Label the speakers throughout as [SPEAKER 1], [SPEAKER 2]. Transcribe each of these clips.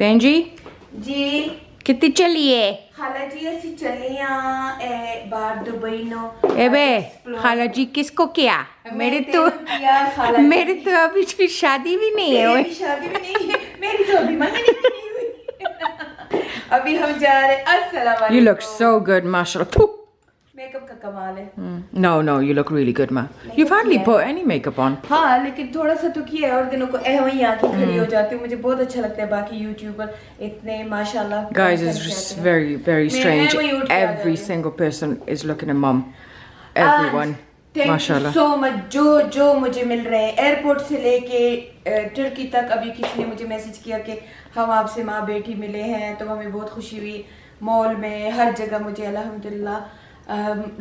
[SPEAKER 1] भैन जी
[SPEAKER 2] जी
[SPEAKER 1] कितनी चली है
[SPEAKER 2] खाला जी ऐसी चली बाहर दुबई नो
[SPEAKER 1] एबे खाला जी किसको किया मेरे तो अभी कोई शादी भी नहीं है
[SPEAKER 2] मेरी शादी भी नहीं है मेरी तो अभी मंगनी भी नहीं हुई अभी हम जा रहे अस्सलाम वालेकुम
[SPEAKER 1] You look so good माशाल्लाह
[SPEAKER 2] मेकअप का कमाल है
[SPEAKER 1] No you look really good ma You've hardly put any makeup on
[SPEAKER 2] हाँ लेकिन थोड़ा सा तो किया है और दिनों को वहीं आके खड़ी हो जाती हूँ मुझे बहुत अच्छा लगता है बाकी यूट्यूबर इतने माशाल्लाह
[SPEAKER 1] Guys it's just very strange every single person is looking at mum everyone
[SPEAKER 2] माशाल्लाह सो मच जो मुझे मिल रहे हैं एयरपोर्ट से लेके टर्की तक अभी किसी ने मुझे मैसेज किया कि हम आपसे माँ बेटी मिले हैं तो हमें बहुत खुशी हुई मॉल में हर जगह मुझे अल्हम्दुलिल्लाह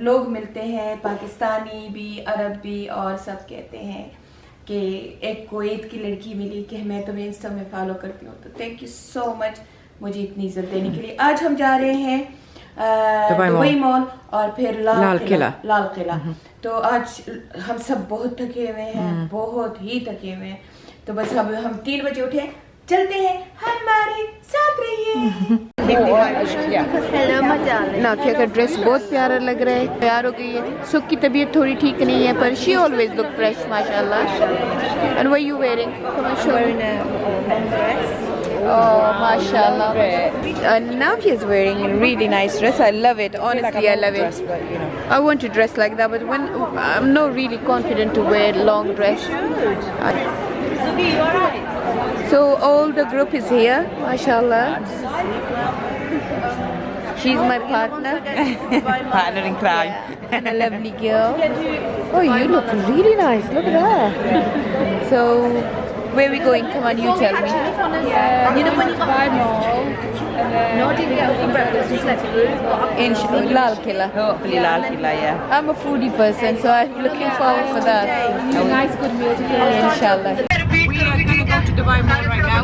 [SPEAKER 2] लोग मिलते हैं पाकिस्तानी भी अरब भी और सब कहते हैं कि एक कुवैत की लड़की मिली कि मैं तुम्हें इंस्टा में फॉलो करती हूँ तो थैंक यू सो मच मुझे इतनी इज्जत देने के लिए आज हम जा रहे हैं दुबई मॉल और फिर लाल किला तो आज हम सब बहुत थके हुए हैं बहुत ही थके हुए हैं तो बस अब हम 3 बजे उठे चलते हैं हमारे साथ रहिए
[SPEAKER 3] नाफिया का ड्रेस बहुत प्यारा लग रहा है तैयार हो गई है सुख की तबीयत थोड़ी ठीक नहीं है पर शी ऑलवेज लुक फ्रेश माशाल्लाह and what you wearing Oh, mashallah. Navya is wearing a really nice dress. I love it. Honestly, I love it. I want to dress like that, but when I'm not really confident to wear long dress. So all the group is here, mashallah. She's my partner.
[SPEAKER 1] Partner in crime
[SPEAKER 3] And a lovely girl. Oh, you look really nice. Look at that. So. Where are we going? Come on, you tell me.
[SPEAKER 4] Yeah, you know when you buy mall and then
[SPEAKER 2] No, didn't go for breakfast, just let it go.
[SPEAKER 3] In Lal Killa.
[SPEAKER 1] Hopefully Lal Killa, yeah.
[SPEAKER 3] I'm a foodie person, so I'm looking forward for that.
[SPEAKER 4] a nice good meal to feel
[SPEAKER 3] Inshallah.
[SPEAKER 1] We are going to go to Dubai Mall right now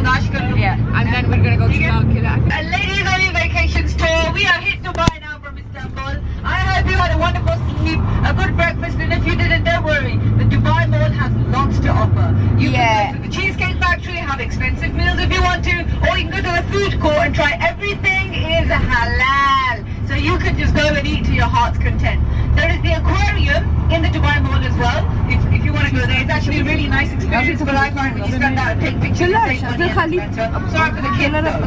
[SPEAKER 1] yeah and then we're going to go to Lal Killa
[SPEAKER 5] Ladies on your vacations tour, we are hit Dubai now from Istanbul. I hope you had a wonderful sleep, a good breakfast, and if you didn't, don't worry. The Dubai Mall has lots to offer. You can go to the Cheesecake Factory, have expensive meals if you want to, or you can go to a food court and try everything is halal. So you can just go and eat to your heart's content. There is the aquarium in the Dubai Mall as well. If you want to go there, it's actually a really nice experience for lifetime when you stand out and take pictures and take money and adventure. Sorry for the kids though.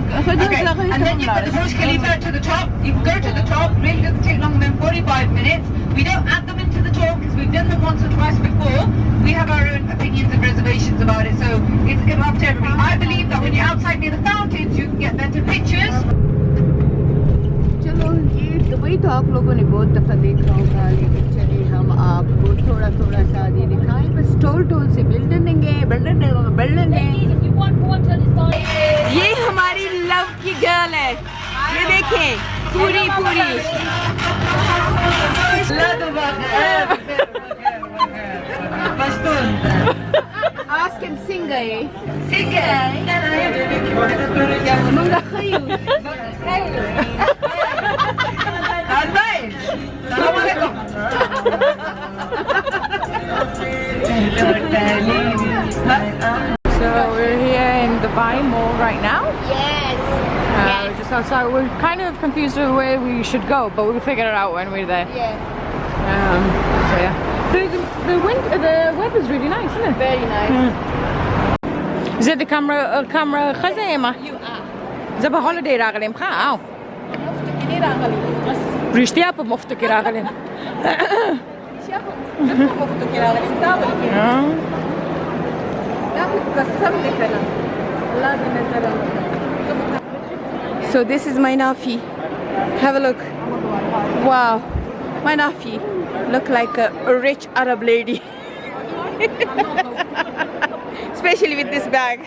[SPEAKER 5] Okay. And then you've got the Burj Khalifa to the top. You can go to the top. Really doesn't take longer than 45 minutes. We don't add them into the tour because we've done them once or twice before. We have our own opinions and reservations about it. So it's up to everybody. I believe that when you're outside near the fountains, you can get better pictures.
[SPEAKER 3] चलो ये Dubai तो आप लोगों ने बहुत दफ़ा देखा होगा लेकिन चलिए हम आपको थोड़ा सा ये दिखाएं बस टोल से बिल्डिंग ये हमारी लव की गर्ल है ये देखें पूरी Ask him singer
[SPEAKER 1] So we're here in Dubai Mall right now
[SPEAKER 3] Yes.
[SPEAKER 1] We're just outside we're kind of confused with where we should go but we'll figure it out when we're there so yeah the weather is really nice isn't it
[SPEAKER 3] Very nice.
[SPEAKER 1] زي the camera خزيمة زي holiday راغلين خاو ريشتيا بمفتك راغلين
[SPEAKER 3] So this is my Nafi. Have a look. Wow, my Nafi look like a rich Arab lady. Especially with this bag.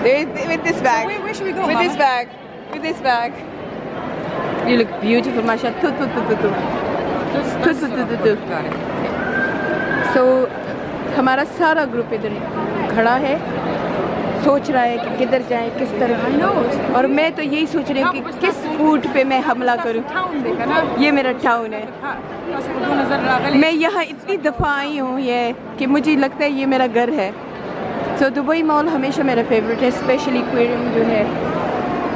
[SPEAKER 3] With this bag.
[SPEAKER 1] Where should we go,
[SPEAKER 3] With
[SPEAKER 1] Mama?
[SPEAKER 3] this bag. With this bag. You look beautiful, mashallah.
[SPEAKER 1] Got it.
[SPEAKER 3] So हमारा सारा group इधर खड़ा है सोच रहा है कि किधर जाए किस तरफ और मैं तो यही सोच रही हूँ कि किस फूड पे मैं हमला करूँ ये मेरा टाउन है मैं यहाँ इतनी दफ़ा आई हूँ ये कि मुझे लगता है ये मेरा घर है सो दुबई मॉल हमेशा मेरा फेवरेट है, स्पेशली एक्वेरियम जो है।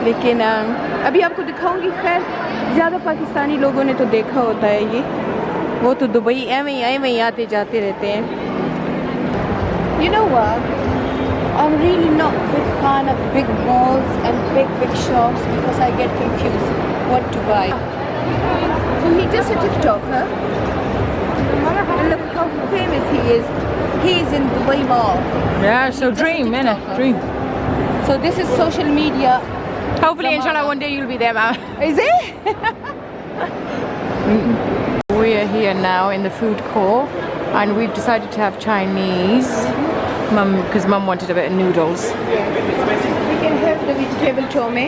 [SPEAKER 3] लेकिन अभी आपको दिखाऊंगी। खैर ज़्यादा पाकिस्तानी लोगों ने तो देखा होता है ये, वो तो दुबई एवं ही आते जाते रहते हैं। You know what? I'm really not a big fan of big malls and big shops because I get confused what to buy. So he just a TikToker. And look how famous he is. He's in Dubai Mall.
[SPEAKER 1] Yeah, so dream, innit? Dream.
[SPEAKER 3] So this is social media.
[SPEAKER 1] Hopefully, inshallah, one day you'll be there, ma'am.
[SPEAKER 3] Is it?
[SPEAKER 1] We are here now in the food court, and we've decided to have Chinese. Mum, because Mum wanted a bit of noodles.
[SPEAKER 3] We can have the vegetable tome.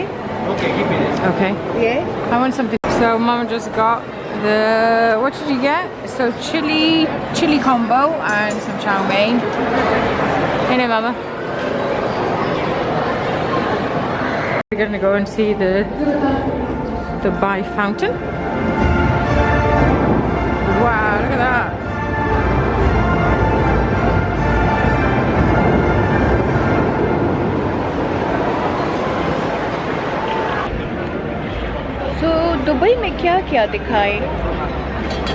[SPEAKER 1] Okay.
[SPEAKER 3] Yeah.
[SPEAKER 1] I want something. So Mum just got the, what did you get? So chili combo and some chow mein. Hey, no, Mama. We're gonna go and see the Bai fountain. Wow, look at that.
[SPEAKER 3] Dubai में क्या क्या दिखाएं?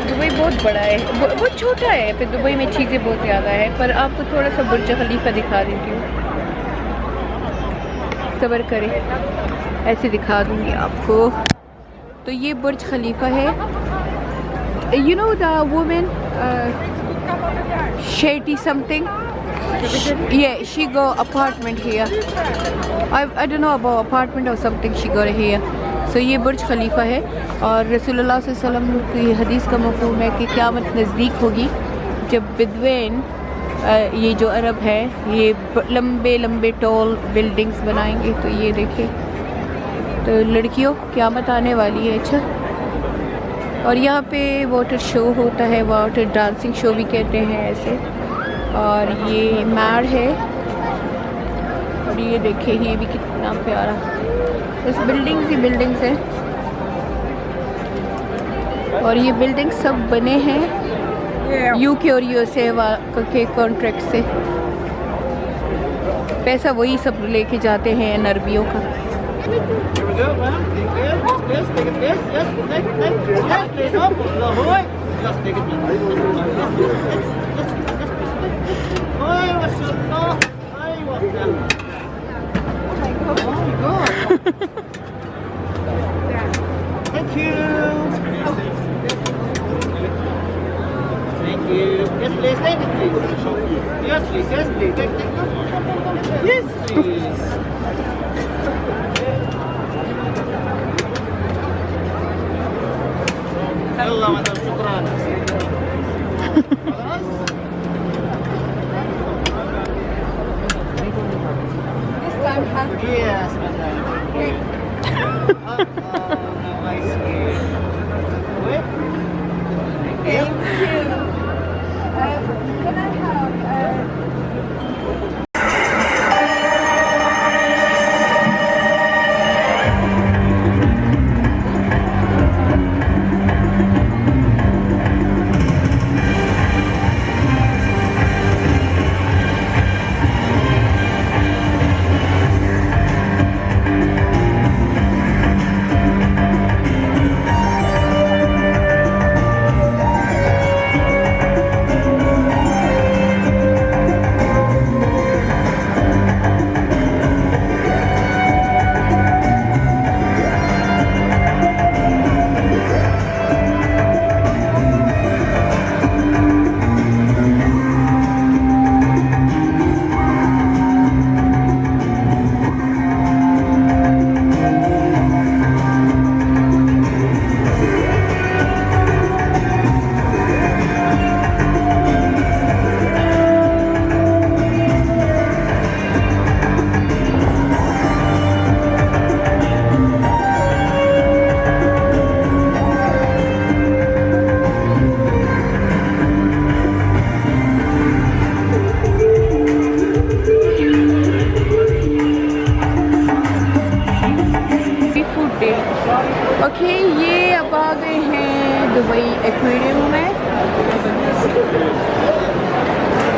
[SPEAKER 3] Dubai बहुत बड़ा है, बहुत छोटा है, फिर दुबई में चीज़ें बहुत ज़्यादा है। पर आपको थोड़ा सा बुर्ज खलीफा दिखा देती हूँ, सब्र करें, ऐसे दिखा दूँगी आपको। तो ये बुर्ज खलीफा है। You know the women Shetty something, yeah, she go apartment here. I don't know about apartment or something she got here. So ये बुर्ज खलीफा है, और रसूलुल्लाह सल्लल्लाहु अलैहि वसल्लम की हदीस का मफ़हूम है कि क़यामत नज़दीक होगी जब बिदवेन ये जो अरब है ये लंबे लंबे टॉल बिल्डिंग्स बनाएंगे। तो ये देखिए, तो लड़कियों क़यामत आने वाली है। अच्छा, और यहाँ पे वाटर शो होता है, वाटर डांसिंग शो भी कहते हैं ऐसे। और ये मैड है, और ये देखिए ये भी कितना प्यारा, बस बिल्डिंग्स ही बिल्डिंग्स हैं। और ये बिल्डिंग सब बने हैं यूके और यूएसए के कॉन्ट्रैक्ट से। पैसा वही सब लेके जाते हैं अरबियों का।
[SPEAKER 6] Thank you. Thank you. Yes, please. Thank you, please. Yes, please. Yes, please. Thank you. Yes, please. يلا مدام شكرا.
[SPEAKER 3] This time have
[SPEAKER 6] Yes, madam. No ice cream. Wait.
[SPEAKER 3] thank you. Can I have okay, ये अब आ गए हैं Dubai aquarium में।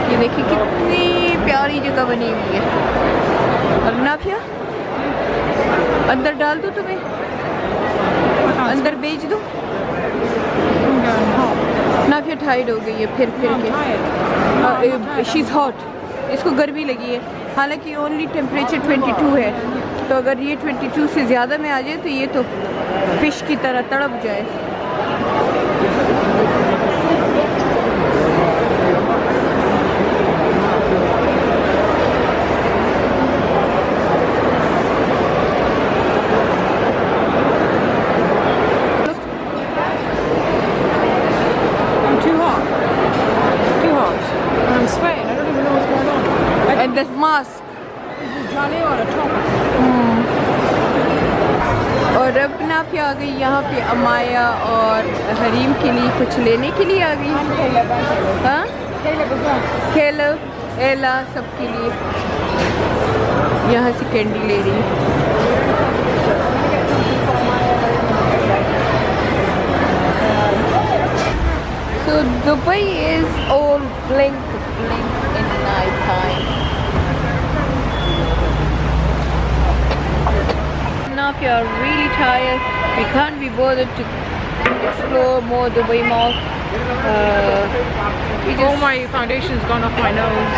[SPEAKER 3] ये देखिए कितनी प्यारी जगह बनी हुई है। और नाफिया अंदर डाल दूँ तुम्हें, अंदर भेज दूँ? नाफिया टाइड हो गई है फिर के। शी इज़ हॉट, इसको गर्मी लगी है। हालांकि ओनली टेम्परेचर 22 है, तो अगर ये 22 से ज़्यादा में आ जाए तो ये तो फिश की तरह तड़प जाए। This mask.
[SPEAKER 1] This is Johnny or a top?
[SPEAKER 3] और अब नाफिया आ गई यहाँ पे अमाया और हरीम के लिए कुछ लेने के लिए आ गई। हाँ, खेलो एला सबके लिए यहाँ से कैंडी ले रही है। So Dubai is all blink in night time. Now if you are really tired, we can't be bothered to explore more Dubai Mall.
[SPEAKER 1] Oh, my foundation's gone off my nose.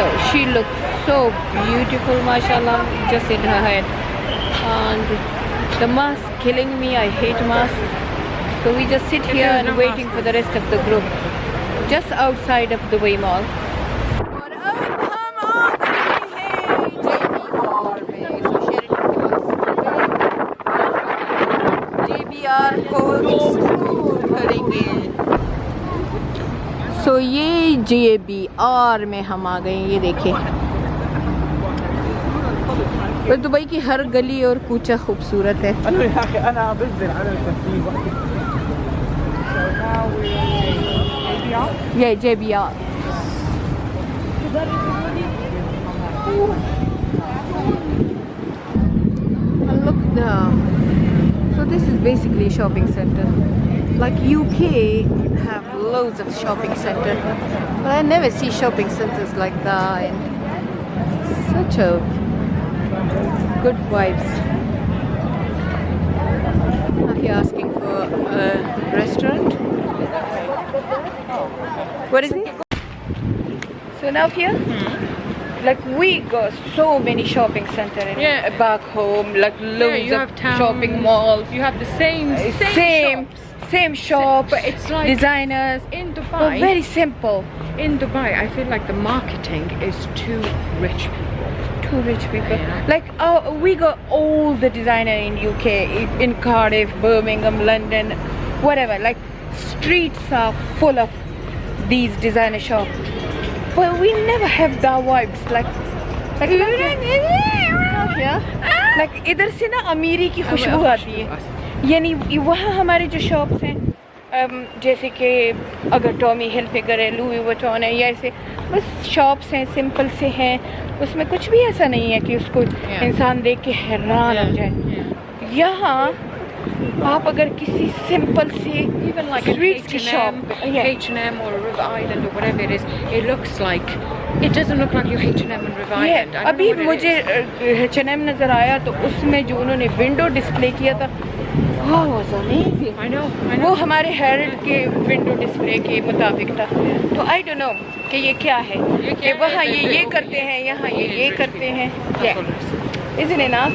[SPEAKER 3] No, she looks so beautiful, mashallah, just in her head. And the mask killing me. I hate masks. So we just sit here and waiting for the rest of the group, just outside of Dubai Mall. और अब हम आ गए हैं JBR में। So JBR को explore करेंगे। So ये JBR में हम आ गए। ये देखें, और दुबई की हर गली और कूचा खूबसूरत है। Yeah, JBR. And look there. So this is basically a shopping center. Like UK have loads of shopping center, but I never see shopping centers like that. And such a good vibes. Are you asking for a restaurant? What is it? So now here, like we got so many shopping centers back home, like loads
[SPEAKER 1] you
[SPEAKER 3] of
[SPEAKER 1] have towns,
[SPEAKER 3] shopping malls.
[SPEAKER 1] You have the same
[SPEAKER 3] shops,
[SPEAKER 1] but it's like
[SPEAKER 3] designers.
[SPEAKER 1] in
[SPEAKER 3] But
[SPEAKER 1] Dubai.
[SPEAKER 3] very simple.
[SPEAKER 1] In Dubai, I feel like the marketing is too rich people.
[SPEAKER 3] Too rich people.
[SPEAKER 1] Yeah.
[SPEAKER 3] Like we got all the designer in UK, in Cardiff, Birmingham, London, whatever. Like streets are full of these designer shops, but we never have that vibes. Like इधर से ना अमीरी की खुशबू आती है। यानी वहाँ हमारे जो शॉप्स हैं, जैसे कि अगर टॉमी हिलफिगर है, लुई वुइटन है, या ऐसे बस शॉप्स हैं, सिंपल से हैं, उसमें कुछ भी ऐसा नहीं है कि उसको इंसान देख के हैरान हो जाए। यहाँ आप अगर किसी सिंपल से
[SPEAKER 1] Even like
[SPEAKER 3] स्ट्रीट की shop,
[SPEAKER 1] H&M or River Island or whatever it is, it looks like, it doesn't look like your H&M and River Island. I don't
[SPEAKER 3] अभी
[SPEAKER 1] know what it
[SPEAKER 3] मुझे H&M नज़र आया तो उसमें जो उन्होंने विंडो डिस्प्ले किया था, was amazing.
[SPEAKER 1] I know.
[SPEAKER 3] वो हमारे हेरल्ड के विंडो डिस्प्ले के मुताबिक था। तो आई डोंट नो कि ये क्या है, कि वहाँ ये करते हैं, यहाँ ये करते हैं। Isn't it enough?